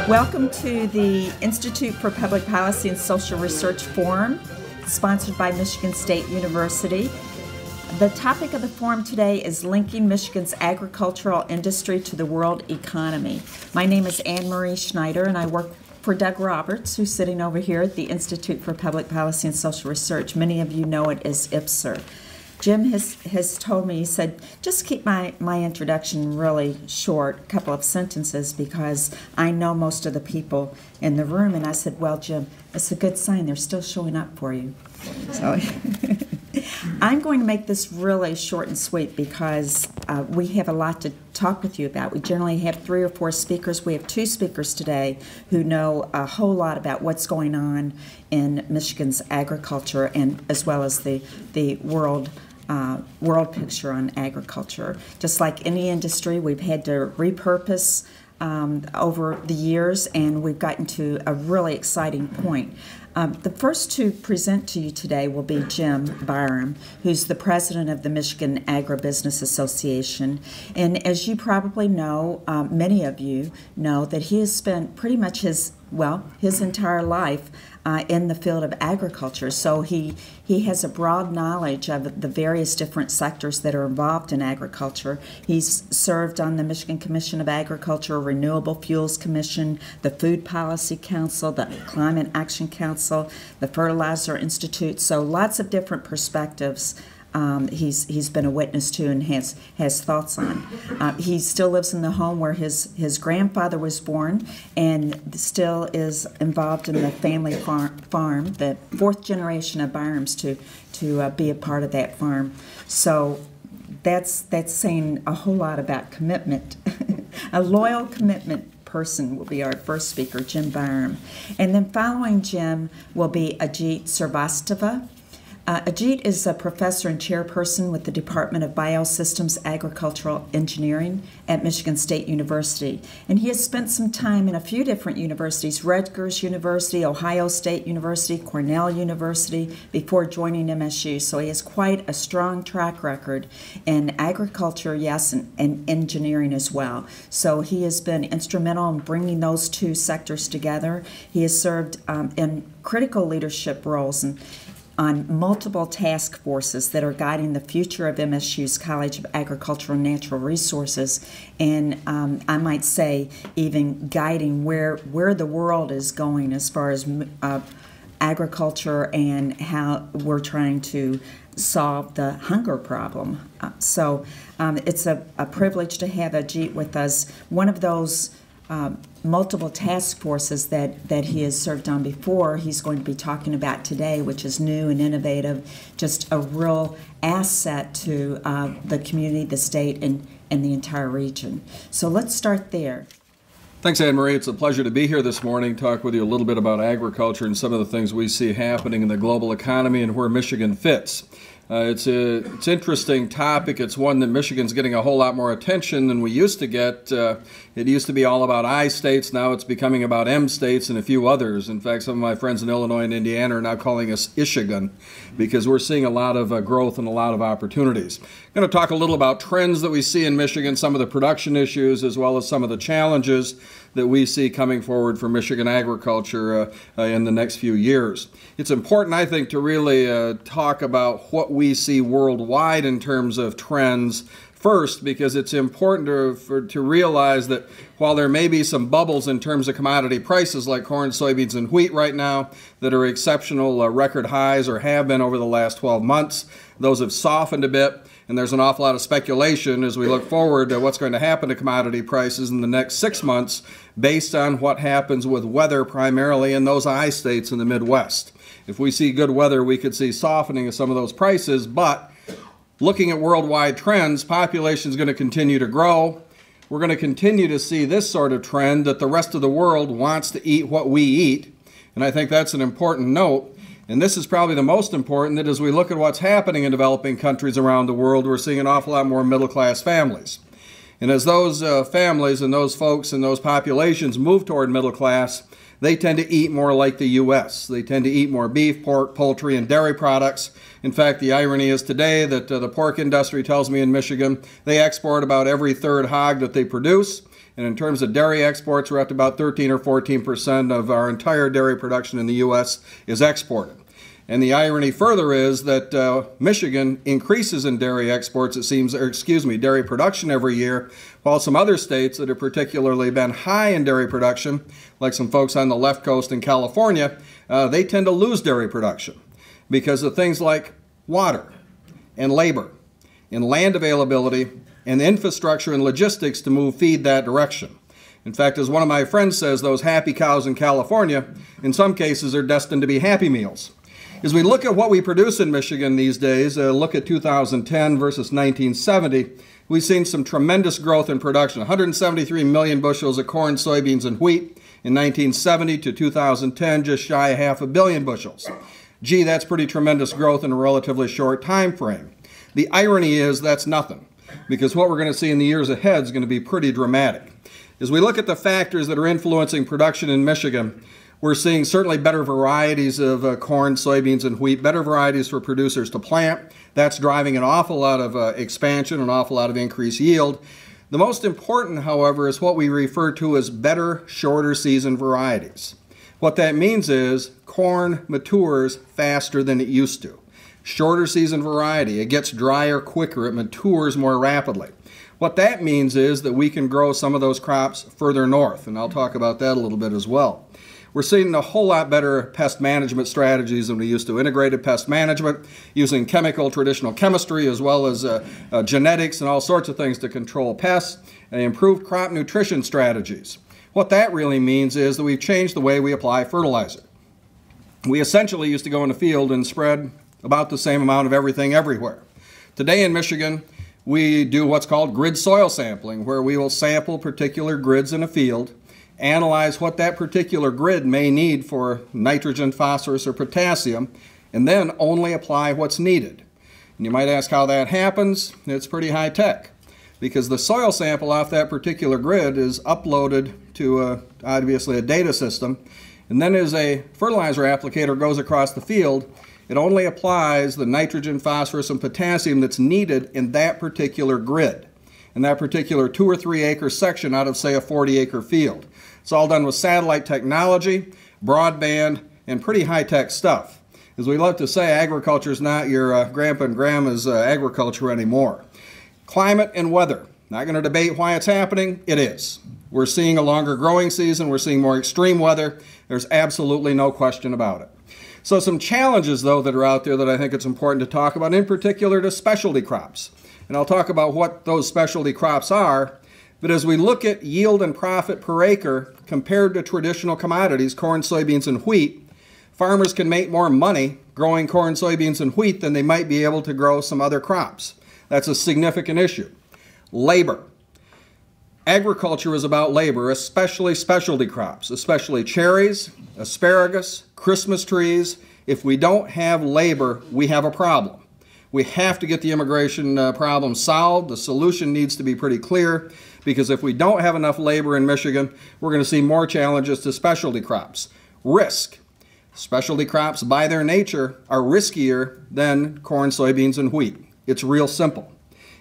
Welcome to the Institute for Public Policy and Social Research Forum, sponsored by Michigan State University. The topic of the forum today is linking Michigan's agricultural industry to the world economy. My name is Anne Marie Schneider, and I work for Doug Roberts, who's sitting over here at the Institute for Public Policy and Social Research. Many of you know it as IPPSR. Jim has told me, he said, just keep my introduction really short, a couple of sentences, because I know most of the people in the room. And I said, well, Jim, it's a good sign they're still showing up for you. So I'm going to make this really short and sweet because we have a lot to talk with you about. We generally have 3 or 4 speakers. We have 2 speakers today who know a whole lot about what's going on in Michigan's agriculture, and as well as the world picture on agriculture. Just like any industry, we've had to repurpose over the years, and we've gotten to a really exciting point. The first to present to you today will be Jim Byram, who's the president of the Michigan Agribusiness Association. And as you probably know, many of you know that he has spent pretty much his entire life in the field of agriculture. So he has a broad knowledge of the various different sectors that are involved in agriculture. He's served on the Michigan Commission of Agriculture, Renewable Fuels Commission, the Food Policy Council, the Climate Action Council, the Fertilizer Institute. So lots of different perspectives he's been a witness to and has thoughts on. He still lives in the home where his grandfather was born, and still is involved in the family farm, the 4th generation of Byrams to be a part of that farm. So that's saying a whole lot about commitment. A loyal commitment person will be our first speaker, Jim Byram. And then following Jim will be Ajit Srivastava. Ajit is a professor and chairperson with the Department of Biosystems Agricultural Engineering at Michigan State University. And he has spent some time in a few different universities, Rutgers University, Ohio State University, Cornell University, before joining MSU. So he has quite a strong track record in agriculture, yes, and engineering as well. So he has been instrumental in bringing those 2 sectors together. He has served in critical leadership roles on multiple task forces that are guiding the future of MSU's College of Agricultural and Natural Resources, and I might say even guiding where the world is going as far as agriculture and how we're trying to solve the hunger problem. So it's a privilege to have Ajit with us. One of those multiple task forces that he has served on before, he's going to be talking about today, which is new and innovative, just a real asset to the community, the state, and the entire region. So let's start there. Thanks, Anne Marie. It's a pleasure to be here this morning, talk with you a little bit about agriculture and some of the things we see happening in the global economy and where Michigan fits. It's an interesting topic. It's one that Michigan's getting a whole lot more attention than we used to get. It used to be all about I states. Now it's becoming about M states and a few others. In fact, some of my friends in Illinois and Indiana are now calling us Ishigan because we're seeing a lot of growth and a lot of opportunities. I'm going to talk a little about trends that we see in Michigan, some of the production issues, as well as some of the challenges that we see coming forward for Michigan agriculture in the next few years. It's important, I think, to really talk about what we see worldwide in terms of trends first, because it's important to realize that while there may be some bubbles in terms of commodity prices like corn, soybeans, and wheat right now that are exceptional record highs or have been over the last 12 months, those have softened a bit. And there's an awful lot of speculation as we look forward to what's going to happen to commodity prices in the next 6 months based on what happens with weather primarily in those I states in the Midwest. If we see good weather, we could see softening of some of those prices, but looking at worldwide trends, population is going to continue to grow. We're going to continue to see this sort of trend that the rest of the world wants to eat what we eat, and I think that's an important note. And this is probably the most important, that as we look at what's happening in developing countries around the world, we're seeing an awful lot more middle-class families. And as those families and those folks and those populations move toward middle class, they tend to eat more like the U.S. They tend to eat more beef, pork, poultry, and dairy products. In fact, the irony is today that the pork industry tells me in Michigan they export about every 3rd hog that they produce. And in terms of dairy exports, we're up to about 13 or 14% of our entire dairy production in the U.S. is exported. And the irony further is that Michigan increases in dairy exports, it seems, or excuse me, dairy production every year, while some other states that have particularly been high in dairy production, like some folks on the left coast in California, they tend to lose dairy production because of things like water and labor and land availability and infrastructure and logistics to move feed that direction. In fact, as one of my friends says, those happy cows in California, in some cases, are destined to be happy meals. As we look at what we produce in Michigan these days, look at 2010 versus 1970, we've seen some tremendous growth in production. 173 million bushels of corn, soybeans, and wheat in 1970 to 2010, just shy of 500 million bushels. Gee, that's pretty tremendous growth in a relatively short time frame. The irony is that's nothing, because what we're going to see in the years ahead is going to be pretty dramatic. As we look at the factors that are influencing production in Michigan, we're seeing certainly better varieties of corn, soybeans, and wheat, better varieties for producers to plant. That's driving an awful lot of expansion, an awful lot of increased yield. The most important, however, is what we refer to as better, shorter season varieties. What that means is corn matures faster than it used to. Shorter season variety, it gets drier quicker, it matures more rapidly. What that means is that we can grow some of those crops further north, and I'll talk about that a little bit as well. We're seeing a whole lot better pest management strategies than we used to. Integrated pest management using traditional chemistry, as well as genetics and all sorts of things to control pests, and improved crop nutrition strategies. What that really means is that we've changed the way we apply fertilizer. We essentially used to go in the field and spread about the same amount of everything everywhere. Today in Michigan, we do what's called grid soil sampling, where we will sample particular grids in a field, analyze what that particular grid may need for nitrogen, phosphorus, or potassium, and then only apply what's needed. And you might ask how that happens. It's pretty high tech, because the soil sample off that particular grid is uploaded to obviously a data system, and then as a fertilizer applicator goes across the field, it only applies the nitrogen, phosphorus, and potassium that's needed in that particular grid, in that particular 2 or 3 acre section out of, say, a 40-acre field. It's all done with satellite technology, broadband, and pretty high-tech stuff. As we love to say, agriculture is not your grandpa and grandma's agriculture anymore. Climate and weather. Not going to debate why it's happening. It is. We're seeing a longer growing season. We're seeing more extreme weather. There's absolutely no question about it. So some challenges, though, that are out there that I think it's important to talk about, in particular to specialty crops. And I'll talk about what those specialty crops are. But as we look at yield and profit per acre compared to traditional commodities, corn, soybeans, and wheat, farmers can make more money growing corn, soybeans, and wheat than they might be able to grow some other crops. That's a significant issue. Labor. Agriculture is about labor, especially specialty crops, especially cherries, asparagus, Christmas trees. If we don't have labor, we have a problem. We have to get the immigration problem solved. The solution needs to be pretty clear, because if we don't have enough labor in Michigan, we're going to see more challenges to specialty crops. Risk. Specialty crops, by their nature, are riskier than corn, soybeans, and wheat. It's real simple.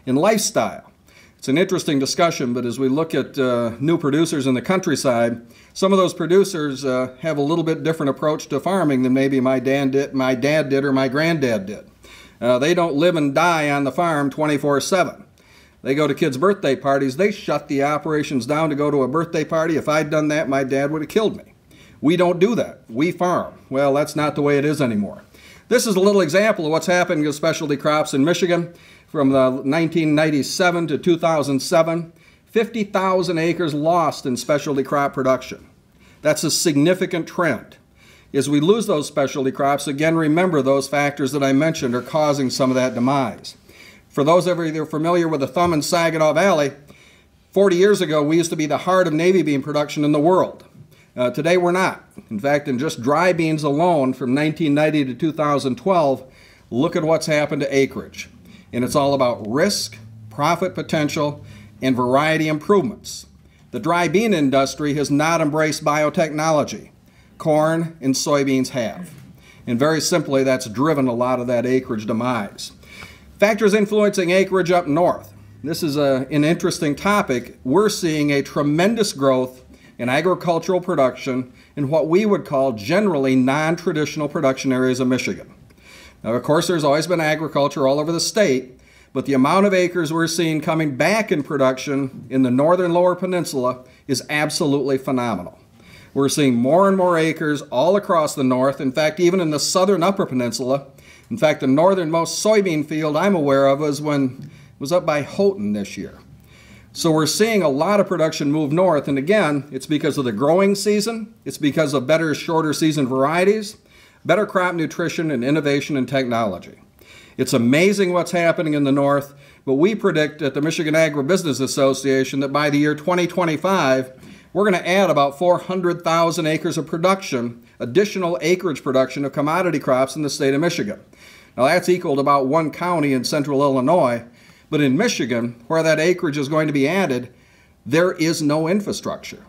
In lifestyle, it's an interesting discussion, but as we look at new producers in the countryside, some of those producers have a little bit different approach to farming than maybe my dad did or my granddad did. They don't live and die on the farm 24/7. They go to kids' birthday parties. They shut the operations down to go to a birthday party. If I'd done that, my dad would have killed me. We don't do that. We farm. Well, that's not the way it is anymore. This is a little example of what's happening with specialty crops in Michigan. From 1997 to 2007, 50,000 acres lost in specialty crop production. That's a significant trend. As we lose those specialty crops, again, remember those factors that I mentioned are causing some of that demise. For those of you that are familiar with the Thumb and Saginaw Valley, 40 years ago, we used to be the heart of navy bean production in the world. Today, we're not. In fact, in just dry beans alone, from 1990 to 2012, look at what's happened to acreage. And it's all about risk, profit potential, and variety improvements. The dry bean industry has not embraced biotechnology. Corn and soybeans have. And very simply, that's driven a lot of that acreage demise. Factors influencing acreage up north. this is an interesting topic. We're seeing a tremendous growth in agricultural production in what we would call generally non-traditional production areas of Michigan. Now, of course, there's always been agriculture all over the state, but the amount of acres we're seeing coming back in production in the northern lower peninsula is absolutely phenomenal. We're seeing more and more acres all across the north. In fact, even in the southern upper peninsula. In fact, the northernmost soybean field I'm aware of was up by Houghton this year. So we're seeing a lot of production move north, and again, it's because of the growing season, it's because of better shorter season varieties, better crop nutrition, and innovation and technology. It's amazing what's happening in the north, but we predict at the Michigan Agribusiness Association that by the year 2025, we're going to add about 400,000 acres of production, additional acreage production of commodity crops in the state of Michigan. Now that's equal to about one county in central Illinois. But in Michigan, where that acreage is going to be added, there is no infrastructure.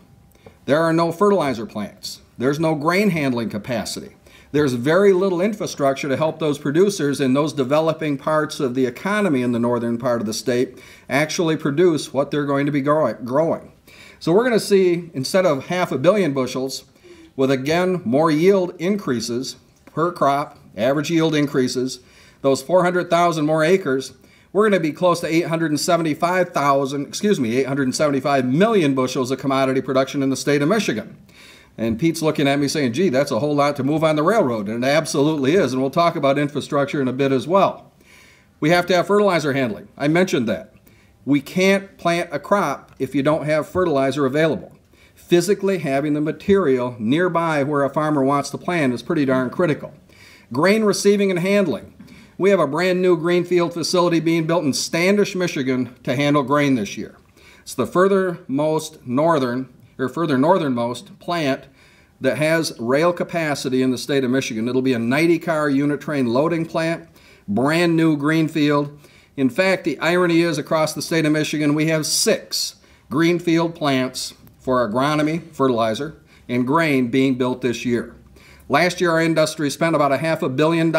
There are no fertilizer plants. There's no grain handling capacity. There's very little infrastructure to help those producers in those developing parts of the economy in the northern part of the state actually produce what they're going to be growing. So we're going to see, instead of 500 million bushels, with again more yield increases per crop, average yield increases, those 400,000 more acres, we're going to be close to 875 million bushels of commodity production in the state of Michigan. And Pete's looking at me saying, gee, that's a whole lot to move on the railroad. And it absolutely is. And we'll talk about infrastructure in a bit as well. We have to have fertilizer handling. I mentioned that. We can't plant a crop if you don't have fertilizer available. Physically having the material nearby where a farmer wants to plant is pretty darn critical. Grain receiving and handling. We have a brand new greenfield facility being built in Standish, Michigan to handle grain this year. It's the further northernmost plant that has rail capacity in the state of Michigan. It'll be a 90-car unit train loading plant, brand new greenfield. In fact, the irony is across the state of Michigan, we have 6 greenfield plants for agronomy, fertilizer, and grain being built this year. Last year, our industry spent about $500 million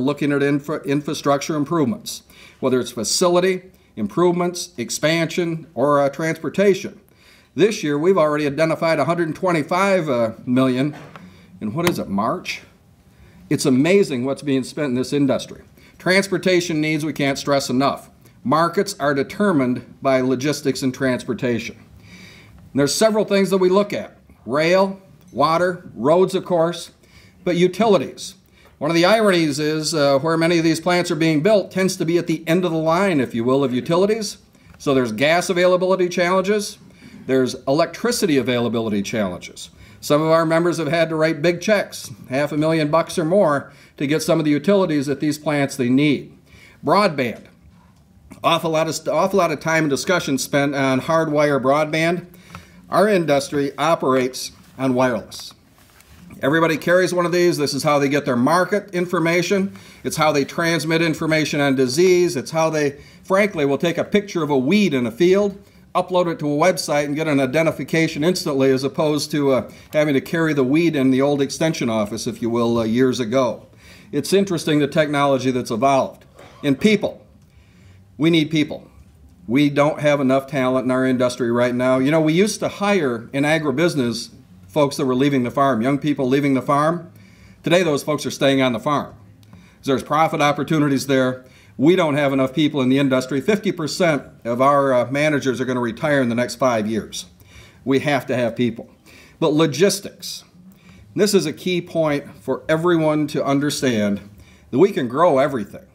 looking at infrastructure improvements, whether it's facility, improvements, expansion, or transportation. This year, we've already identified $125 million in, March? It's amazing what's being spent in this industry. Transportation needs we can't stress enough. Markets are determined by logistics and transportation. And there's several things that we look at. Rail, water, roads, of course, but utilities. One of the ironies is where many of these plants are being built tends to be at the end of the line, if you will, of utilities. So there's gas availability challenges. There's electricity availability challenges. Some of our members have had to write big checks, $500,000 or more, to get some of the utilities at these plants they need. Broadband. Awful lot of time and discussion spent on hardwire broadband. Our industry operates on wireless. Everybody carries one of these. This is how they get their market information. It's how they transmit information on disease. It's how they, frankly, will take a picture of a weed in a field, upload it to a website, and get an identification instantly, as opposed to having to carry the weed in the old extension office, if you will, years ago. It's interesting, the technology that's evolved. And people. We need people. We don't have enough talent in our industry right now. You know, we used to hire in agribusiness folks that were leaving the farm, young people leaving the farm. Today, those folks are staying on the farm. There's profit opportunities there. We don't have enough people in the industry. 50% of our managers are going to retire in the next 5 years. We have to have people. But logistics. This is a key point for everyone to understand, that we can grow everything.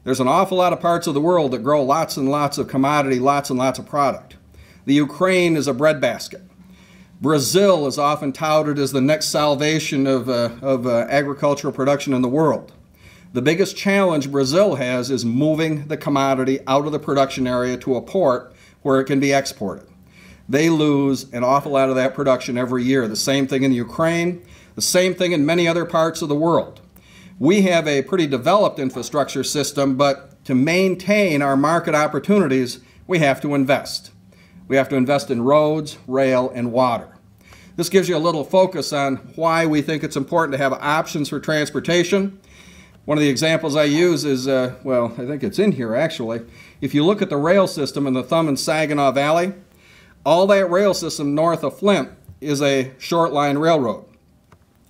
There's an awful lot of parts of the world that grow lots and lots of commodity, lots and lots of product. The Ukraine is a breadbasket. Brazil is often touted as the next salvation of agricultural production in the world. The biggest challenge Brazil has is moving the commodity out of the production area to a port where it can be exported. They lose an awful lot of that production every year. The same thing in the Ukraine, the same thing in many other parts of the world. We have a pretty developed infrastructure system, but to maintain our market opportunities, we have to invest. We have to invest in roads, rail, and water. This gives you a little focus on why we think it's important to have options for transportation. One of the examples I use is, well, I think it's in here actually, If you look at the rail system in the Thumb and Saginaw Valley, all that rail system north of Flint is a short line railroad.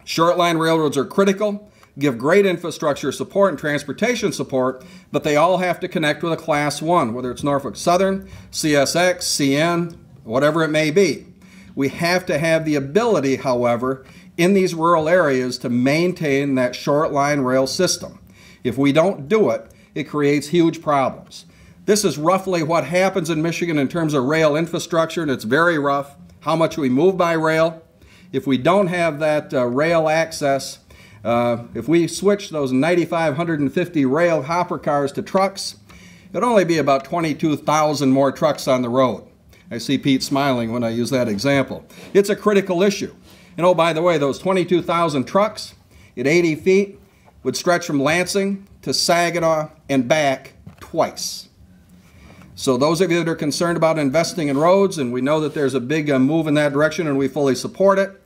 Short line railroads are critical, give great infrastructure support and transportation support, but they all have to connect with a Class 1, whether it's Norfolk Southern, CSX, CN, whatever it may be. We have to have the ability, however, in these rural areas to maintain that short line rail system. If we don't do it, it creates huge problems. This is roughly what happens in Michigan in terms of rail infrastructure, and it's very rough. How much we move by rail. If we don't have that rail access, if we switch those 9,550 rail hopper cars to trucks, it'd only be about 22,000 more trucks on the road. I see Pete smiling when I use that example. It's a critical issue. And oh, by the way, those 22,000 trucks at 80 feet would stretch from Lansing to Saginaw and back twice. So those of you that are concerned about investing in roads, and we know that there's a big move in that direction and we fully support it,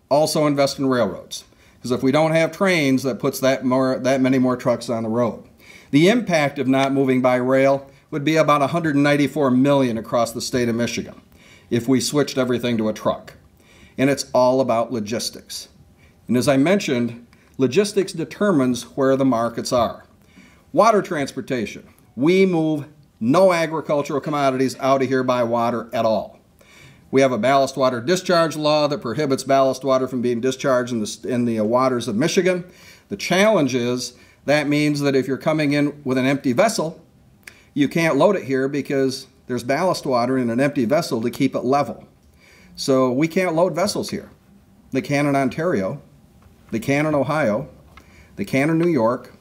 also invest in railroads. Because if we don't have trains, that puts that many more trucks on the road. The impact of not moving by rail would be about $194 million across the state of Michigan if we switched everything to a truck. And it's all about logistics. And as I mentioned, logistics determines where the markets are. Water transportation. We move no agricultural commodities out of here by water at all. We have a ballast water discharge law that prohibits ballast water from being discharged in the waters of Michigan. The challenge is that means that if you're coming in with an empty vessel, you can't load it here because there's ballast water in an empty vessel to keep it level. So we can't load vessels here. They can in Ontario, they can in Ohio, they can in New York,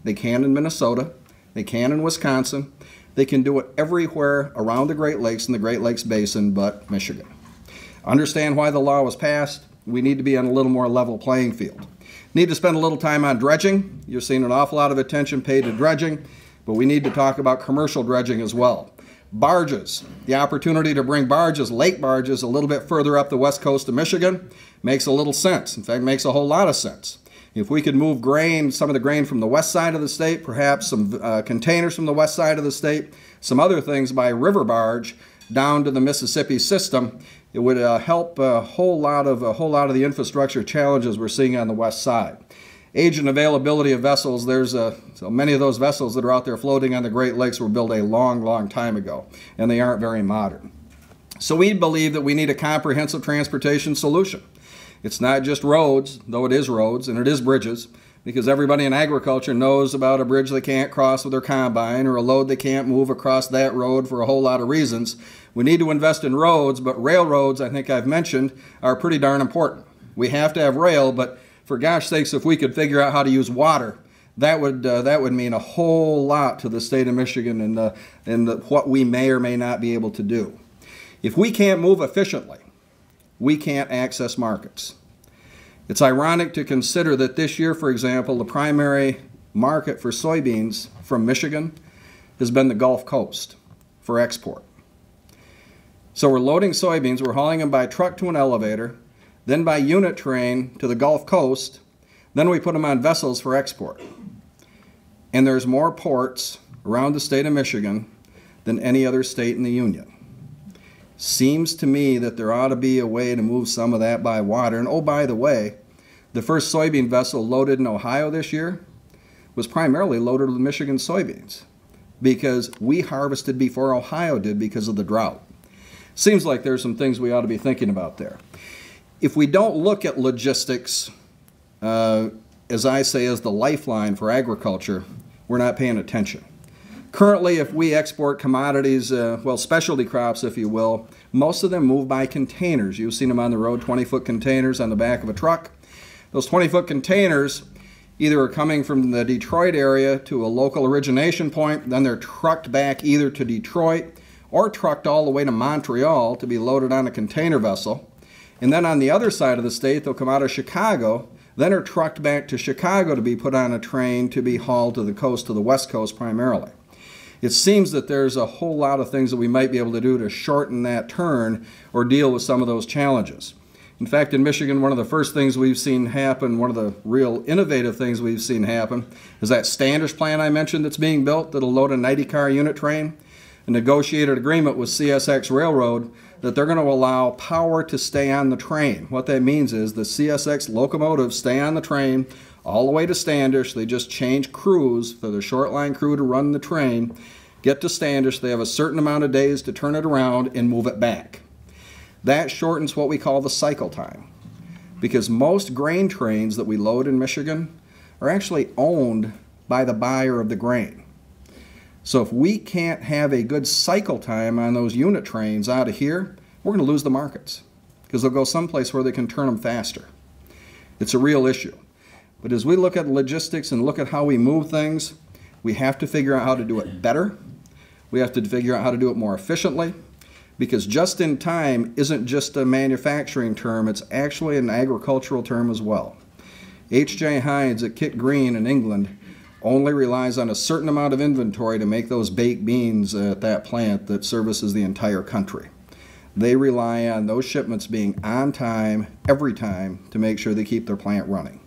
they can in Minnesota, they can in Wisconsin. They can do it everywhere around the Great Lakes and the Great Lakes Basin but Michigan. Understand why the law was passed. We need to be on a little more level playing field. Need to spend a little time on dredging. You're seeing an awful lot of attention paid to dredging, but we need to talk about commercial dredging as well. Barges, the opportunity to bring barges, lake barges, a little bit further up the west coast of Michigan makes a little sense. In fact, makes a whole lot of sense. If we could move grain, some of the grain from the west side of the state, perhaps some containers from the west side of the state, some other things by river barge down to the Mississippi system, it would help a whole lot of the infrastructure challenges we're seeing on the west side. Age and availability of vessels, there's so many of those vessels that are out there floating on the Great Lakes were built a long, long time ago, and they aren't very modern. So we believe that we need a comprehensive transportation solution. It's not just roads, though it is roads, and it is bridges, because everybody in agriculture knows about a bridge they can't cross with their combine or a load they can't move across that road for a whole lot of reasons. We need to invest in roads, but railroads, I think I've mentioned, are pretty darn important. We have to have rail, but for gosh sakes, if we could figure out how to use water, that would mean a whole lot to the state of Michigan and what we may or may not be able to do. If we can't move efficiently, we can't access markets. It's ironic to consider that this year, for example, the primary market for soybeans from Michigan has been the Gulf Coast for export. So we're loading soybeans, we're hauling them by truck to an elevator, then by unit train to the Gulf Coast, then we put them on vessels for export. And there's more ports around the state of Michigan than any other state in the Union. Seems to me that there ought to be a way to move some of that by water. And oh, by the way, the first soybean vessel loaded in Ohio this year was primarily loaded with Michigan soybeans because we harvested before Ohio did because of the drought. Seems like there's some things we ought to be thinking about there. If we don't look at logistics, as I say, as the lifeline for agriculture, we're not paying attention. Currently, if we export commodities, well, specialty crops, if you will, most of them move by containers. You've seen them on the road, 20-foot containers on the back of a truck. Those 20-foot containers either are coming from the Detroit area to a local origination point, then they're trucked back either to Detroit or trucked all the way to Montreal to be loaded on a container vessel. And then on the other side of the state, they'll come out of Chicago, then are trucked back to Chicago to be put on a train to be hauled to the coast, to the West Coast primarily. It seems that there's a whole lot of things that we might be able to do to shorten that turn or deal with some of those challenges. In fact, in Michigan, one of the first things we've seen happen, one of the real innovative things we've seen happen, is that Standish plant I mentioned that's being built that'll load a 90-car unit train. A negotiated agreement with CSX Railroad that they're going to allow power to stay on the train. What that means is the CSX locomotives stay on the train all the way to Standish. They just change crews for the short line crew to run the train, get to Standish. They have a certain amount of days to turn it around and move it back. That shortens what we call the cycle time, because most grain trains that we load in Michigan are actually owned by the buyer of the grain. So if we can't have a good cycle time on those unit trains out of here, we're going to lose the markets, because they'll go someplace where they can turn them faster. It's a real issue. But as we look at logistics and look at how we move things, we have to figure out how to do it better. We have to figure out how to do it more efficiently, because just in time isn't just a manufacturing term, it's actually an agricultural term as well. H.J. Heinz at Kit Green in England only relies on a certain amount of inventory to make those baked beans at that plant that services the entire country. They rely on those shipments being on time, every time, to make sure they keep their plant running.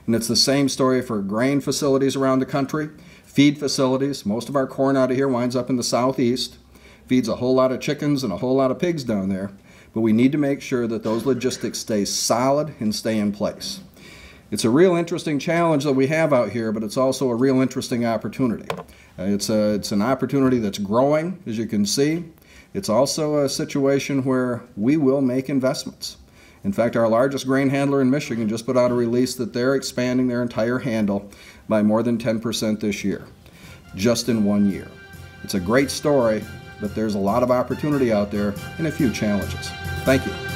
And it's the same story for grain facilities around the country, feed facilities. Most of our corn out of here winds up in the southeast. Feeds a whole lot of chickens and a whole lot of pigs down there, but we need to make sure that those logistics stay solid and stay in place. It's a real interesting challenge that we have out here, but it's also a real interesting opportunity. It's an opportunity that's growing, as you can see. It's also a situation where we will make investments. In fact, our largest grain handler in Michigan just put out a release that they're expanding their entire handle by more than 10% this year, just in 1 year. It's a great story, but there's a lot of opportunity out there and a few challenges. Thank you.